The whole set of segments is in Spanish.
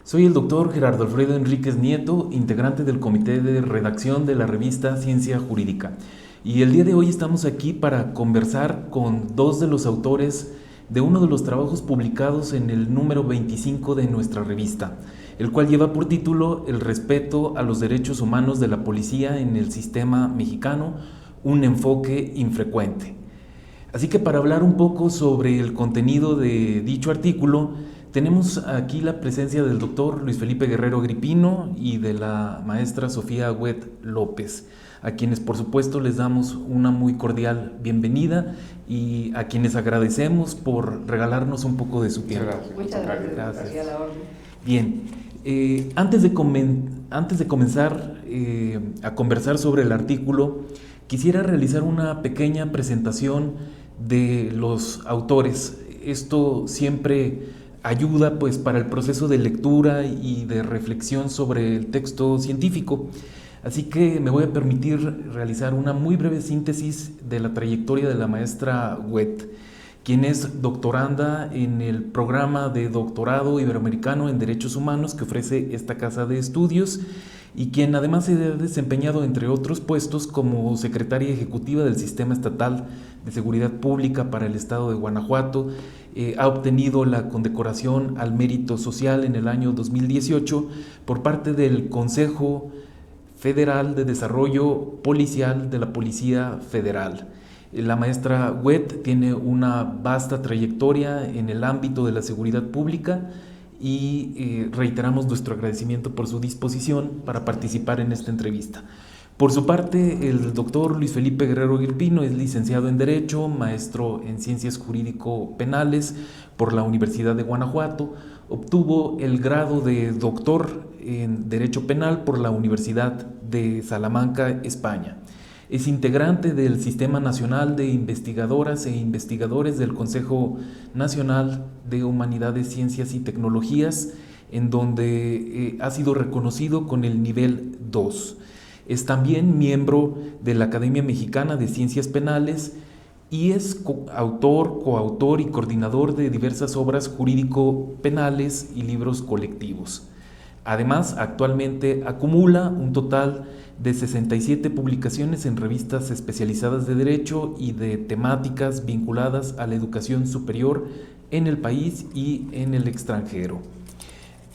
Soy el doctor Gerardo Alfredo Enríquez Nieto, integrante del comité de redacción de la revista Ciencia Jurídica. Y el día de hoy estamos aquí para conversar con dos de los autores de uno de los trabajos publicados en el número 25 de nuestra revista, el cual lleva por título El respeto a los derechos humanos de la policía en el sistema mexicano, un enfoque infrecuente. Así que para hablar un poco sobre el contenido de dicho artículo, tenemos aquí la presencia del doctor Luis Felipe Guerrero Gripino y de la maestra Sofía Huet López, a quienes por supuesto les damos una muy cordial bienvenida y a quienes agradecemos por regalarnos un poco de su tiempo. Muchas gracias. Gracias. A la orden. Bien, antes de comenzar a conversar sobre el artículo, quisiera realizar una pequeña presentación de los autores. Esto siempre ayuda pues para el proceso de lectura y de reflexión sobre el texto científico. Así que me voy a permitir realizar una muy breve síntesis de la trayectoria de la maestra Huet, quien es doctoranda en el programa de doctorado iberoamericano en Derechos Humanos que ofrece esta casa de estudios y quien además se ha desempeñado entre otros puestos como secretaria ejecutiva del Sistema Estatal de Seguridad Pública para el Estado de Guanajuato. Ha obtenido la condecoración al mérito social en el año 2018 por parte del Consejo Federal de Desarrollo Policial de la Policía Federal. La maestra Huet tiene una vasta trayectoria en el ámbito de la seguridad pública y reiteramos nuestro agradecimiento por su disposición para participar en esta entrevista. Por su parte, el doctor Luis Felipe Guerrero Gripino es licenciado en Derecho, maestro en Ciencias Jurídico-Penales por la Universidad de Guanajuato, obtuvo el grado de doctor en Derecho Penal por la Universidad de Salamanca, España. Es integrante del Sistema Nacional de Investigadoras e Investigadores del Consejo Nacional de Humanidades, Ciencias y Tecnologías, en donde ha sido reconocido con el nivel 2. Es también miembro de la Academia Mexicana de Ciencias Penales y es autor, coautor y coordinador de diversas obras jurídico-penales y libros colectivos. Además, actualmente acumula un total de 67 publicaciones en revistas especializadas de derecho y de temáticas vinculadas a la educación superior en el país y en el extranjero.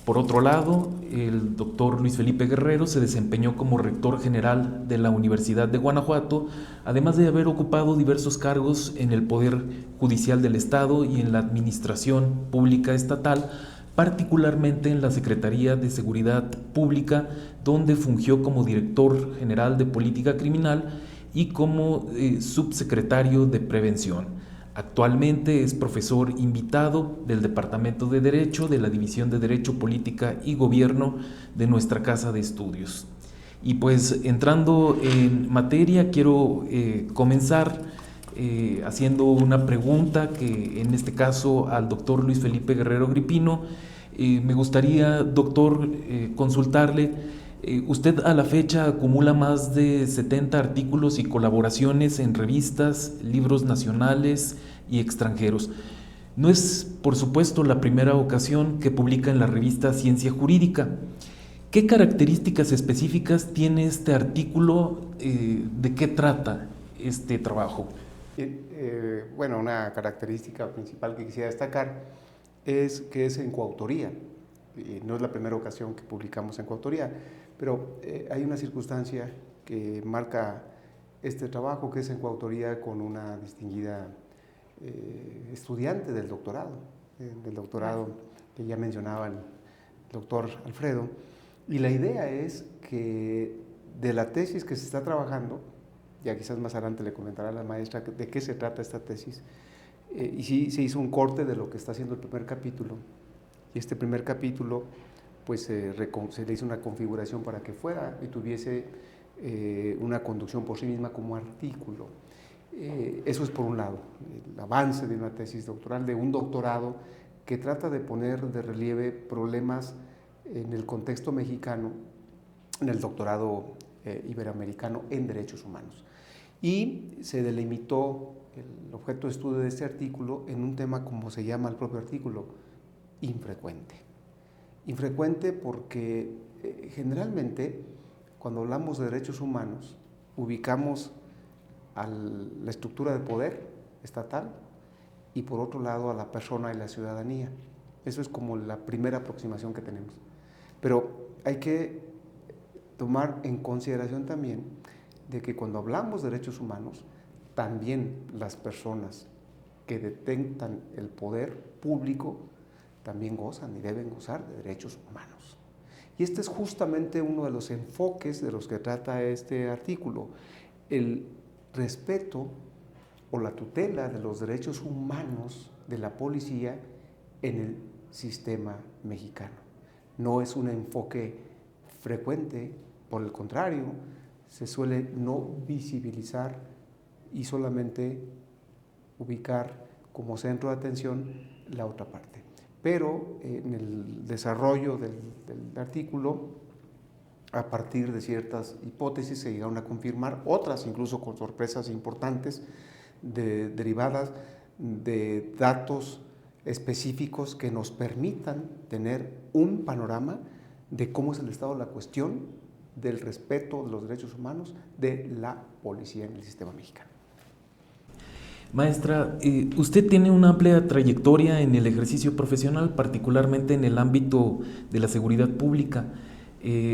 Por otro lado, el doctor Luis Felipe Guerrero se desempeñó como rector general de la Universidad de Guanajuato, además de haber ocupado diversos cargos en el Poder Judicial del Estado y en la Administración Pública Estatal, particularmente en la Secretaría de Seguridad Pública, donde fungió como director general de Política Criminal y como subsecretario de Prevención. Actualmente es profesor invitado del Departamento de Derecho de la División de Derecho, Política y Gobierno de nuestra Casa de Estudios. Y pues entrando en materia, quiero comenzar haciendo una pregunta que en este caso al doctor Luis Felipe Guerrero Gripino. Me gustaría, doctor, consultarle. Usted a la fecha acumula más de 70 artículos y colaboraciones en revistas, libros nacionales y extranjeros. No es, por supuesto, la primera ocasión que publica en la revista Ciencia Jurídica. ¿Qué características específicas tiene este artículo? ¿De qué trata este trabajo? Bueno, una característica principal que quisiera destacar es que es en coautoría. No es la primera ocasión que publicamos en coautoría, pero hay una circunstancia que marca este trabajo, que es en coautoría con una distinguida estudiante del doctorado que ya mencionaba el doctor Alfredo. Y la idea es que de la tesis que se está trabajando, ya quizás más adelante le comentará a la maestra de qué se trata esta tesis, y sí se hizo un corte de lo que está haciendo el primer capítulo, y este primer capítulo pues se le hizo una configuración para que fuera y tuviese una conducción por sí misma como artículo. Eso es por un lado, el avance de una tesis doctoral, de un doctorado que trata de poner de relieve problemas en el contexto mexicano, en el doctorado iberoamericano en derechos humanos. Y se delimitó el objeto de estudio de este artículo en un tema, como se llama el propio artículo, infrecuente. Infrecuente porque generalmente cuando hablamos de derechos humanos ubicamos a la estructura de poder estatal y por otro lado a la persona y la ciudadanía. Eso es como la primera aproximación que tenemos. Pero hay que tomar en consideración también de que cuando hablamos de derechos humanos, también las personas que detentan el poder público también gozan y deben gozar de derechos humanos. Y este es justamente uno de los enfoques de los que trata este artículo, el respeto o la tutela de los derechos humanos de la policía en el sistema mexicano. No es un enfoque frecuente, por el contrario, se suele no visibilizar y solamente ubicar como centro de atención la otra parte. Pero en el desarrollo del artículo, a partir de ciertas hipótesis se llegaron a confirmar, otras incluso con sorpresas importantes derivadas de datos específicos que nos permitan tener un panorama de cómo es el estado de la cuestión del respeto de los derechos humanos de la policía en el sistema mexicano. Maestra, usted tiene una amplia trayectoria en el ejercicio profesional, particularmente en el ámbito de la seguridad pública.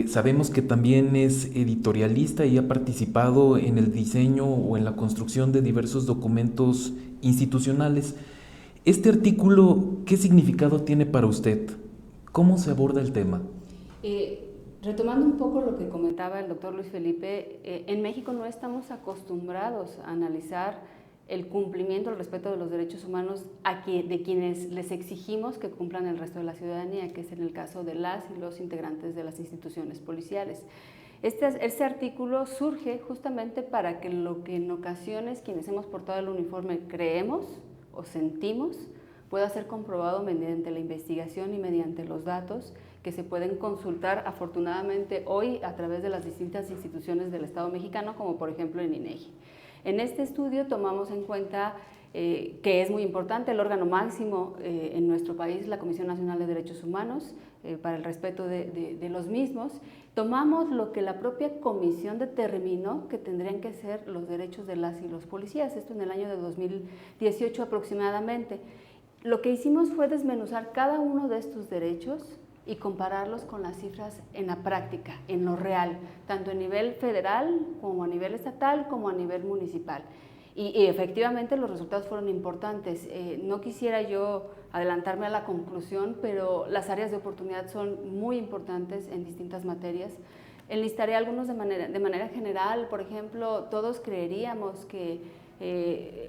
Sabemos que también es editorialista y ha participado en el diseño o en la construcción de diversos documentos institucionales. Este artículo, ¿qué significado tiene para usted? ¿Cómo se aborda el tema? Retomando un poco lo que comentaba el doctor Luis Felipe, en México no estamos acostumbrados a analizar el cumplimiento, el respeto de los derechos humanos de quienes les exigimos que cumplan el resto de la ciudadanía, que es en el caso de las y los integrantes de las instituciones policiales. Este artículo surge justamente para que lo que en ocasiones quienes hemos portado el uniforme creemos o sentimos pueda ser comprobado mediante la investigación y mediante los datos que se pueden consultar afortunadamente hoy a través de las distintas instituciones del Estado mexicano, como por ejemplo en INEGI. En este estudio tomamos en cuenta que es muy importante el órgano máximo en nuestro país, la Comisión Nacional de Derechos Humanos, para el respeto de los mismos. Tomamos lo que la propia comisión determinó que tendrían que ser los derechos de las y los policías, esto en el año de 2018 aproximadamente. Lo que hicimos fue desmenuzar cada uno de estos derechos y compararlos con las cifras en la práctica, en lo real, tanto a nivel federal como a nivel estatal como a nivel municipal. Y efectivamente los resultados fueron importantes. No quisiera yo adelantarme a la conclusión, pero las áreas de oportunidad son muy importantes en distintas materias. Enlistaré algunos de manera general. Por ejemplo, todos creeríamos que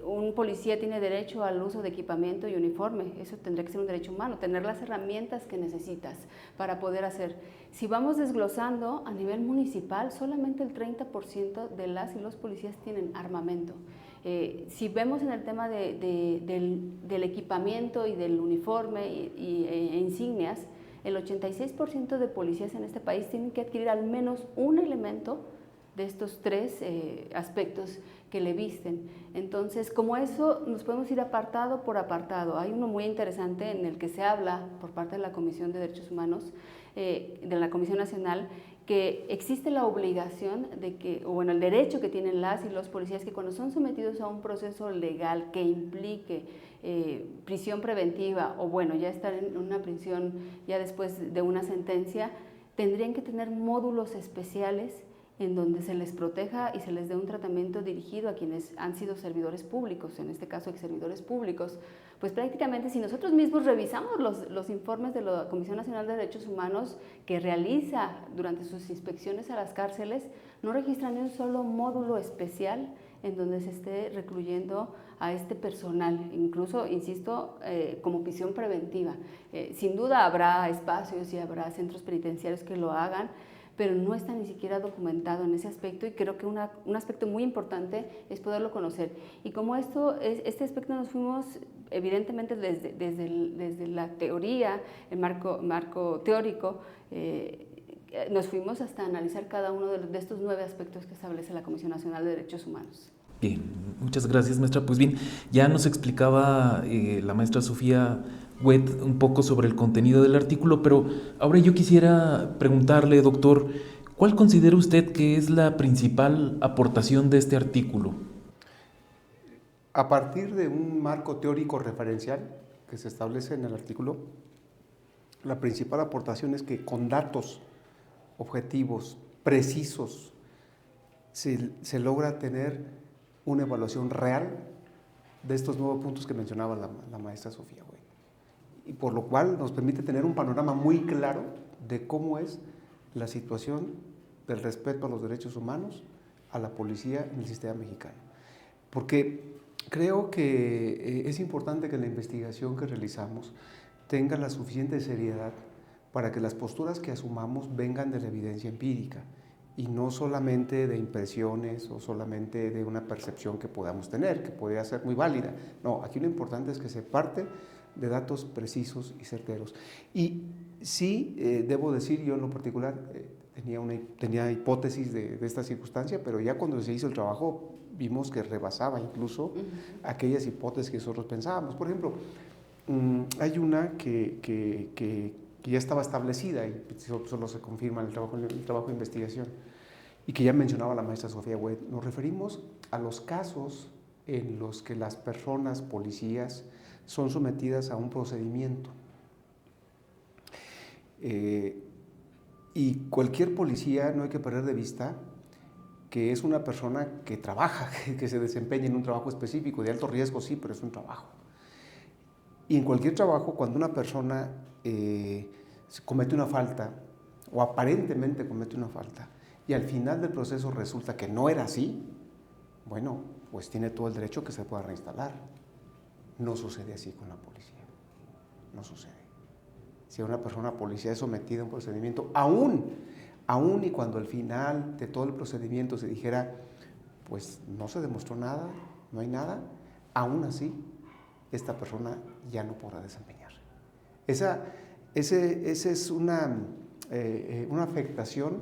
un policía tiene derecho al uso de equipamiento y uniforme. Eso tendría que ser un derecho humano, tener las herramientas que necesitas para poder hacer. Si vamos desglosando a nivel municipal, solamente el 30% de las y los policías tienen armamento. Si vemos en el tema del equipamiento y del uniforme e insignias, el 86% de policías en este país tienen que adquirir al menos un elemento de estos tres aspectos que le visten. Entonces, como eso, nos podemos ir apartado por apartado. Hay uno muy interesante en el que se habla por parte de la Comisión de Derechos Humanos, de la Comisión Nacional, que existe la obligación de que, o bueno, el derecho que tienen las y los policías que cuando son sometidos a un proceso legal que implique prisión preventiva o bueno, ya estar en una prisión ya después de una sentencia, tendrían que tener módulos especiales en donde se les proteja y se les dé un tratamiento dirigido a quienes han sido servidores públicos, en este caso exservidores públicos. Pues prácticamente si nosotros mismos revisamos los informes de la Comisión Nacional de Derechos Humanos que realiza durante sus inspecciones a las cárceles, no registran ni un solo módulo especial en donde se esté recluyendo a este personal, incluso, insisto, como prisión preventiva. Sin duda habrá espacios y habrá centros penitenciarios que lo hagan, pero no está ni siquiera documentado en ese aspecto y creo que un aspecto muy importante es poderlo conocer. Y como este aspecto nos fuimos evidentemente desde la teoría, el marco teórico, nos fuimos hasta analizar cada uno de estos 9 aspectos que establece la Comisión Nacional de Derechos Humanos. Bien, muchas gracias, maestra. Pues bien, ya nos explicaba la maestra Sofía Wet un poco sobre el contenido del artículo, pero ahora yo quisiera preguntarle, doctor, ¿cuál considera usted que es la principal aportación de este artículo? A partir de un marco teórico referencial que se establece en el artículo, la principal aportación es que con datos objetivos, precisos, se logra tener una evaluación real de estos 9 puntos que mencionaba la maestra Sofía Güey. Y por lo cual nos permite tener un panorama muy claro de cómo es la situación del respeto a los derechos humanos a la policía en el sistema mexicano. Porque creo que es importante que la investigación que realizamos tenga la suficiente seriedad para que las posturas que asumamos vengan de la evidencia empírica y no solamente de impresiones o solamente de una percepción que podamos tener, que podría ser muy válida. No, aquí lo importante es que se parte de datos precisos y certeros. Y sí, debo decir, yo en lo particular tenía hipótesis de esta circunstancia, pero ya cuando se hizo el trabajo vimos que rebasaba incluso aquellas hipótesis que nosotros pensábamos. Por ejemplo, hay una que ya estaba establecida y solo se confirma en el trabajo de investigación y que ya mencionaba la maestra Sofía Güey. Nos referimos a los casos en los que las personas, policías, son sometidas a un procedimiento. Y cualquier policía, no hay que perder de vista que es una persona que trabaja, que se desempeña en un trabajo específico, de alto riesgo sí, pero es un trabajo. Y en cualquier trabajo, cuando una persona comete una falta, o aparentemente comete una falta, y al final del proceso resulta que no era así, bueno, pues tiene todo el derecho que se pueda reinstalar. No sucede así con la policía, no sucede. Si una persona policía es sometida a un procedimiento, aún y cuando al final de todo el procedimiento se dijera, pues no se demostró nada, no hay nada, aún así, esta persona ya no podrá desempeñar. Esa es una afectación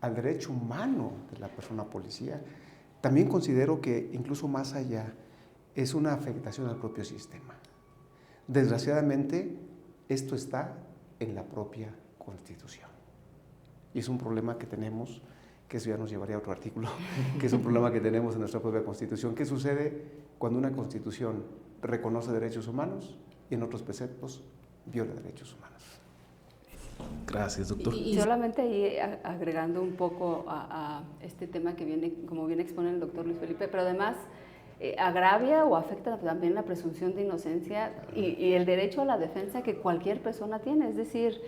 al derecho humano de la persona policía. También considero que incluso más allá es una afectación al propio sistema. Desgraciadamente, esto está en la propia Constitución. Y es un problema que tenemos, que eso ya nos llevaría a otro artículo, que es un problema que tenemos en nuestra propia Constitución. ¿Qué sucede cuando una Constitución reconoce derechos humanos y en otros preceptos viola derechos humanos? Gracias, doctor. Y solamente ahí agregando un poco a este tema que viene, como bien expone el doctor Luis Felipe, pero además agravia o afecta también la presunción de inocencia y el derecho a la defensa que cualquier persona tiene. Es decir,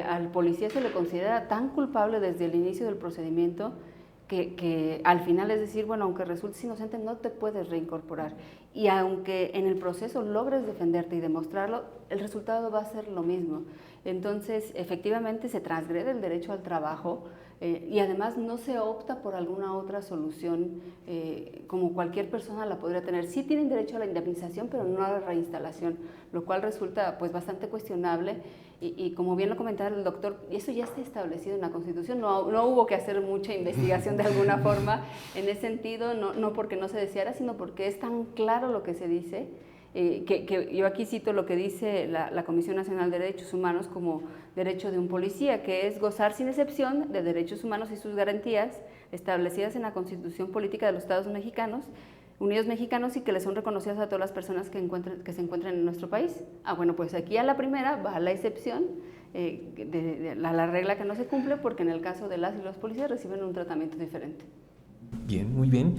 al policía se le considera tan culpable desde el inicio del procedimiento que al final es decir, bueno, aunque resultes inocente no te puedes reincorporar y aunque en el proceso logres defenderte y demostrarlo, el resultado va a ser lo mismo. Entonces, efectivamente se transgrede el derecho al trabajo y además no se opta por alguna otra solución como cualquier persona la podría tener. Sí tienen derecho a la indemnización, pero no a la reinstalación, lo cual resulta pues bastante cuestionable y como bien lo comentaba el doctor, eso ya está establecido en la Constitución, no hubo que hacer mucha investigación de alguna forma en ese sentido, no porque no se deseara, sino porque es tan claro lo que se dice. Que yo aquí cito lo que dice la Comisión Nacional de Derechos Humanos como derecho de un policía, que es gozar sin excepción de derechos humanos y sus garantías establecidas en la Constitución Política de los Estados Unidos Mexicanos y que les son reconocidas a todas las personas que se encuentran en nuestro país. Bueno, pues aquí a la primera va la excepción, de la regla que no se cumple, porque en el caso de las y los policías reciben un tratamiento diferente. Bien, muy bien.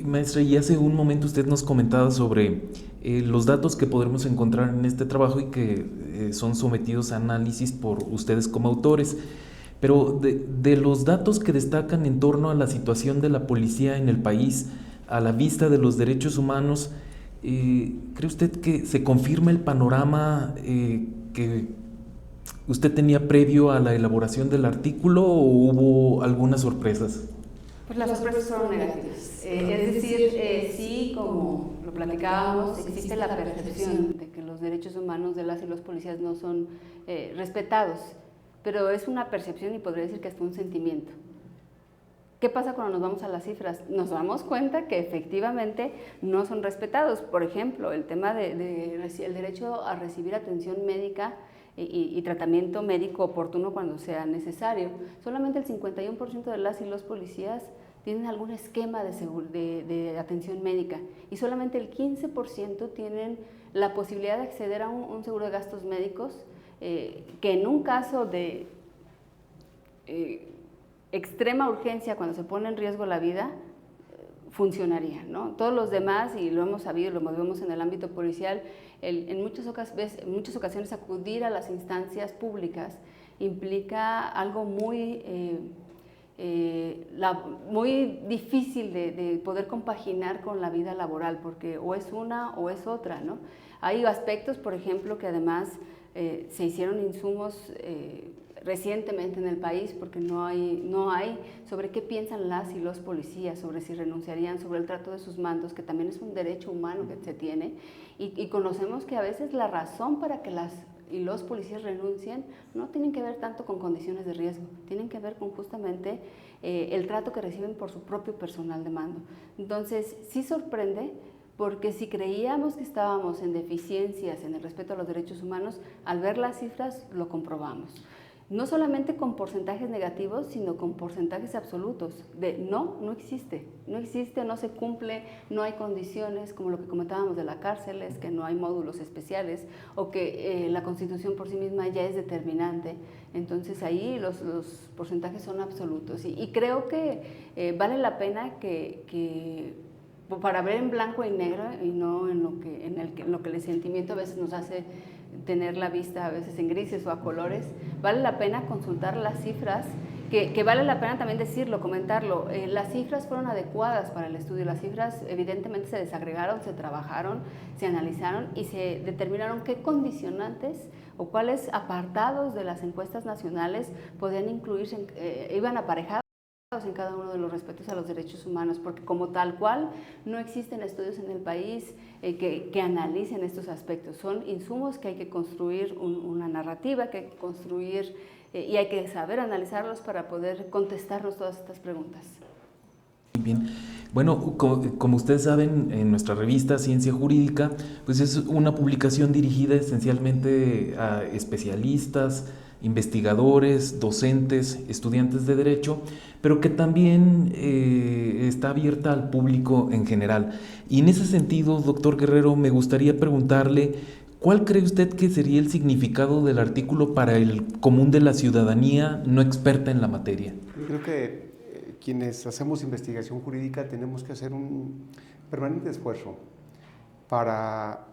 Maestra, y hace un momento usted nos comentaba sobre los datos que podremos encontrar en este trabajo y que son sometidos a análisis por ustedes como autores. Pero de los datos que destacan en torno a la situación de la policía en el país, a la vista de los derechos humanos, ¿cree usted que se confirma el panorama que usted tenía previo a la elaboración del artículo o hubo algunas sorpresas? Pues las sorpresas fueron negativas. Es decir, sí, como lo platicábamos, existe la percepción de que los derechos humanos de las y los policías no son respetados, pero es una percepción y podría decir que hasta un sentimiento, ¿Qué pasa cuando nos vamos a las cifras? Nos damos cuenta que efectivamente no son respetados. Por ejemplo, el tema el derecho a recibir atención médica y tratamiento médico oportuno cuando sea necesario. Solamente el 51% de las y los policías tienen algún esquema de atención médica y solamente el 15% tienen la posibilidad de acceder a un seguro de gastos médicos que en un caso de extrema urgencia, cuando se pone en riesgo la vida, funcionaría, ¿no? Todos los demás, y lo hemos sabido, lo vemos en el ámbito policial, en muchas ocasiones acudir a las instancias públicas implica algo muy difícil de poder compaginar con la vida laboral, porque o es una o es otra, ¿no? Hay aspectos, por ejemplo, que además se hicieron insumos recientemente en el país, porque no hay sobre qué piensan las y los policías, sobre si renunciarían, sobre el trato de sus mandos, que también es un derecho humano que se tiene, y conocemos que a veces la razón para que las y los policías renuncien no tienen que ver tanto con condiciones de riesgo, tienen que ver con justamente el trato que reciben por su propio personal de mando. Entonces, sí sorprende, porque si creíamos que estábamos en deficiencias en el respeto a los derechos humanos, al ver las cifras lo comprobamos. No solamente con porcentajes negativos, sino con porcentajes absolutos de no existe, no se cumple, no hay condiciones, como lo que comentábamos de las cárceles, que no hay módulos especiales, o que la Constitución por sí misma ya es determinante. Entonces ahí los porcentajes son absolutos, y creo que vale la pena que para ver en blanco y negro y no en lo que el sentimiento a veces nos hace tener la vista a veces en grises o a colores, vale la pena consultar las cifras, que vale la pena también decirlo, comentarlo. Las cifras fueron adecuadas para el estudio, las cifras evidentemente se desagregaron, se trabajaron, se analizaron y se determinaron qué condicionantes o cuáles apartados de las encuestas nacionales podían incluirse, iban aparejados en cada uno de los respetos a los derechos humanos, porque como tal cual no existen estudios en el país que analicen estos aspectos. Son insumos que hay que construir una narrativa, que hay que construir y hay que saber analizarlos para poder contestarnos todas estas preguntas. Bien, bueno, como ustedes saben, en nuestra revista Ciencia Jurídica, pues es una publicación dirigida esencialmente a especialistas, investigadores, docentes, estudiantes de Derecho, pero que también está abierta al público en general. Y en ese sentido, doctor Guerrero, me gustaría preguntarle, ¿cuál cree usted que sería el significado del artículo para el común de la ciudadanía no experta en la materia? Yo creo que quienes hacemos investigación jurídica tenemos que hacer un permanente esfuerzo para,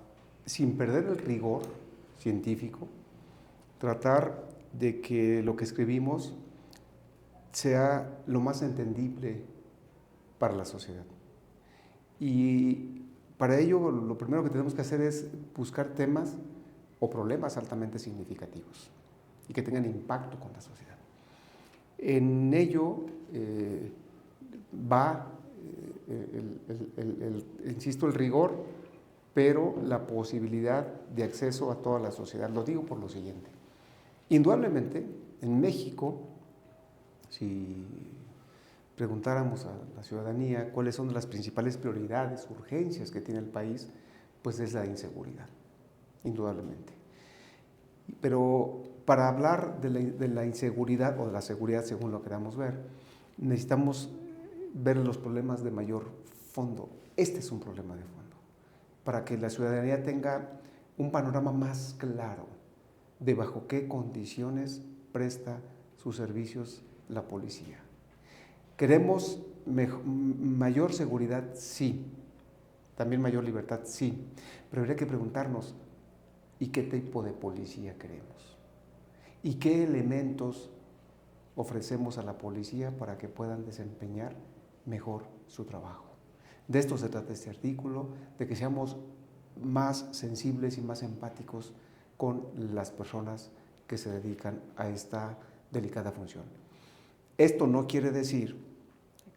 sin perder el rigor científico, tratar de que lo que escribimos sea lo más entendible para la sociedad. Y para ello lo primero que tenemos que hacer es buscar temas o problemas altamente significativos y que tengan impacto con la sociedad. En ello va, insisto, el rigor, pero la posibilidad de acceso a toda la sociedad. Lo digo por lo siguiente. Indudablemente, en México, si preguntáramos a la ciudadanía cuáles son las principales prioridades, urgencias que tiene el país, pues es la inseguridad, indudablemente. Pero para hablar de la inseguridad o de la seguridad, según lo queramos ver, necesitamos ver los problemas de mayor fondo. Este es un problema de fondo, para que la ciudadanía tenga un panorama más claro de bajo qué condiciones presta sus servicios la policía. ¿Queremos mayor seguridad? Sí. También mayor libertad, sí. Pero habría que preguntarnos, ¿y qué tipo de policía queremos? ¿Y qué elementos ofrecemos a la policía para que puedan desempeñar mejor su trabajo? De esto se trata este artículo, de que seamos más sensibles y más empáticos con las personas que se dedican a esta delicada función. Esto no quiere decir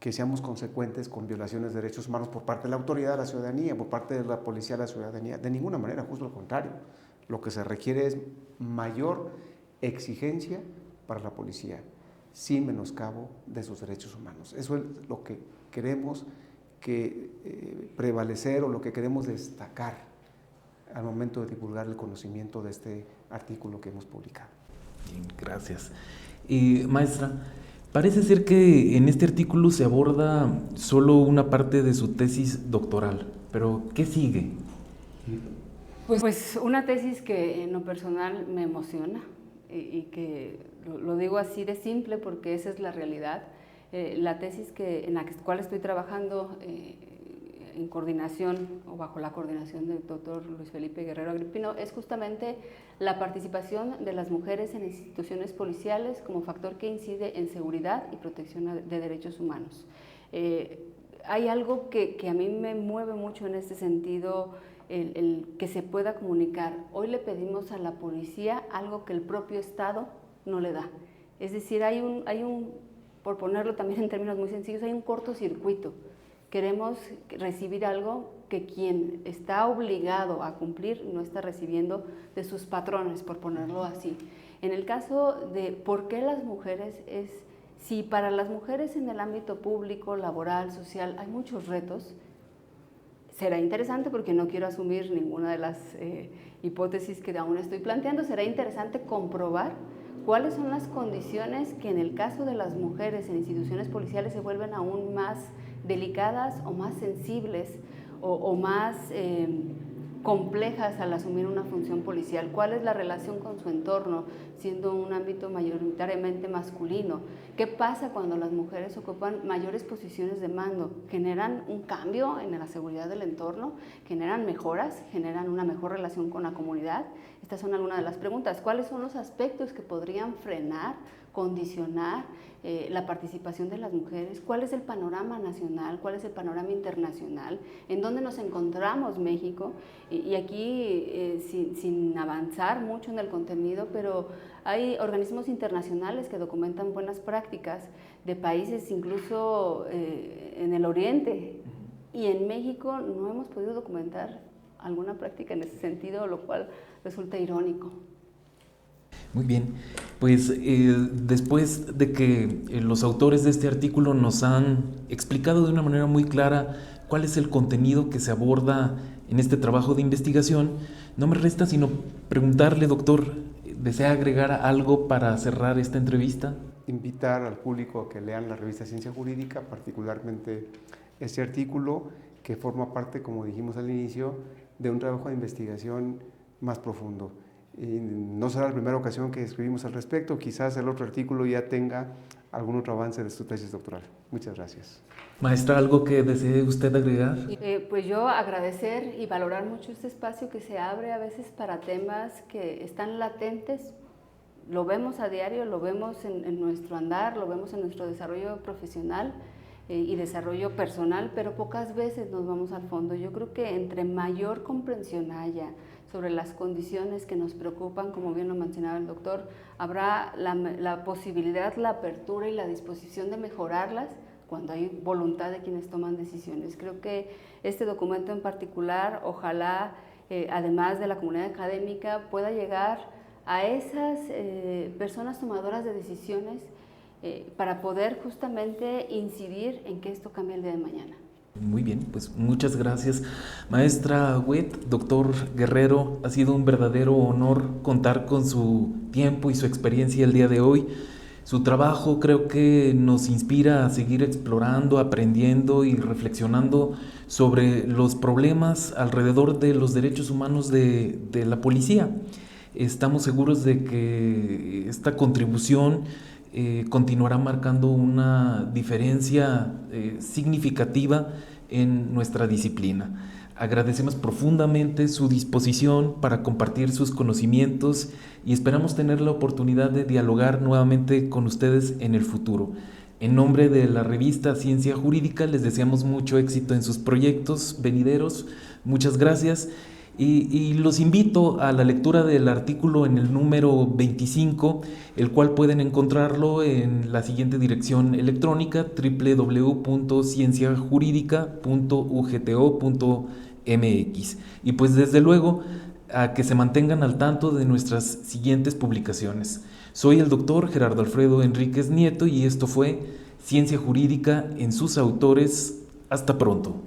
que seamos consecuentes con violaciones de derechos humanos por parte de la autoridad a la ciudadanía, por parte de la policía a la ciudadanía. De ninguna manera, justo lo contrario. Lo que se requiere es mayor exigencia para la policía, sin menoscabo de sus derechos humanos. Eso es lo que queremos prevalecer o lo que queremos destacar al momento de divulgar el conocimiento de este artículo que hemos publicado. Bien, gracias. Maestra, parece ser que en este artículo se aborda solo una parte de su tesis doctoral, pero ¿qué sigue? Pues una tesis que en lo personal me emociona y que lo digo así de simple porque esa es la realidad. La tesis en la cual estoy trabajando en coordinación o bajo la coordinación del doctor Luis Felipe Guerrero Agripino es justamente la participación de las mujeres en instituciones policiales como factor que incide en seguridad y protección de derechos humanos. Hay algo que a mí me mueve mucho en este sentido, el que se pueda comunicar. Hoy le pedimos a la policía algo que el propio Estado no le da. Es decir, por ponerlo también en términos muy sencillos, hay un cortocircuito. Queremos recibir algo que quien está obligado a cumplir no está recibiendo de sus patrones, por ponerlo así. En el caso de por qué las mujeres si para las mujeres en el ámbito público, laboral, social, hay muchos retos, será interesante, porque no quiero asumir ninguna de las hipótesis que aún estoy planteando, será interesante comprobar cuáles son las condiciones que en el caso de las mujeres en instituciones policiales se vuelven aún más delicadas o más sensibles o más complejas al asumir una función policial. ¿Cuál es la relación con su entorno, siendo un ámbito mayoritariamente masculino? ¿Qué pasa cuando las mujeres ocupan mayores posiciones de mando? ¿Generan un cambio en la seguridad del entorno? ¿Generan mejoras? ¿Generan una mejor relación con la comunidad? Estas son algunas de las preguntas. ¿Cuáles son los aspectos que podrían frenar, condicionar la participación de las mujeres? ¿Cuál es el panorama nacional? ¿Cuál es el panorama internacional? ¿En dónde nos encontramos México? Y aquí, sin avanzar mucho en el contenido, pero hay organismos internacionales que documentan buenas prácticas de países incluso en el oriente, y en México no hemos podido documentar alguna práctica en ese sentido, lo cual resulta irónico. Muy bien, pues después de que los autores de este artículo nos han explicado de una manera muy clara cuál es el contenido que se aborda en este trabajo de investigación, no me resta sino preguntarle, doctor, ¿desea agregar algo para cerrar esta entrevista? Invitar al público a que lean la revista Ciencia Jurídica, particularmente este artículo, que forma parte, como dijimos al inicio, de un trabajo de investigación más profundo. Y no será la primera ocasión que escribimos al respecto, quizás el otro artículo ya tenga algún otro avance de su tesis doctoral. Muchas gracias. Maestra, ¿algo que desee usted agregar? Pues yo agradecer y valorar mucho este espacio que se abre a veces para temas que están latentes. Lo vemos a diario, lo vemos en nuestro andar, lo vemos en nuestro desarrollo profesional y desarrollo personal, pero pocas veces nos vamos al fondo. Yo creo que entre mayor comprensión haya sobre las condiciones que nos preocupan, como bien lo mencionaba el doctor, habrá la posibilidad, la apertura y la disposición de mejorarlas cuando hay voluntad de quienes toman decisiones. Creo que este documento en particular, ojalá, además de la comunidad académica, pueda llegar a esas personas tomadoras de decisiones para poder justamente incidir en que esto cambie el día de mañana. Muy bien, pues muchas gracias, maestra Huet, doctor Guerrero. Ha sido un verdadero honor contar con su tiempo y su experiencia el día de hoy. Su trabajo creo que nos inspira a seguir explorando, aprendiendo y reflexionando sobre los problemas alrededor de los derechos humanos de la policía. Estamos seguros de que esta contribución continuará marcando una diferencia significativa en nuestra disciplina. Agradecemos profundamente su disposición para compartir sus conocimientos y esperamos tener la oportunidad de dialogar nuevamente con ustedes en el futuro. En nombre de la revista Ciencia Jurídica les deseamos mucho éxito en sus proyectos venideros. Muchas gracias. Y los invito a la lectura del artículo en el número 25, el cual pueden encontrarlo en la siguiente dirección electrónica: www.cienciajurídica.ugto.mx. Y pues desde luego a que se mantengan al tanto de nuestras siguientes publicaciones. Soy el doctor Gerardo Alfredo Enríquez Nieto y esto fue Ciencia Jurídica en sus autores. Hasta pronto.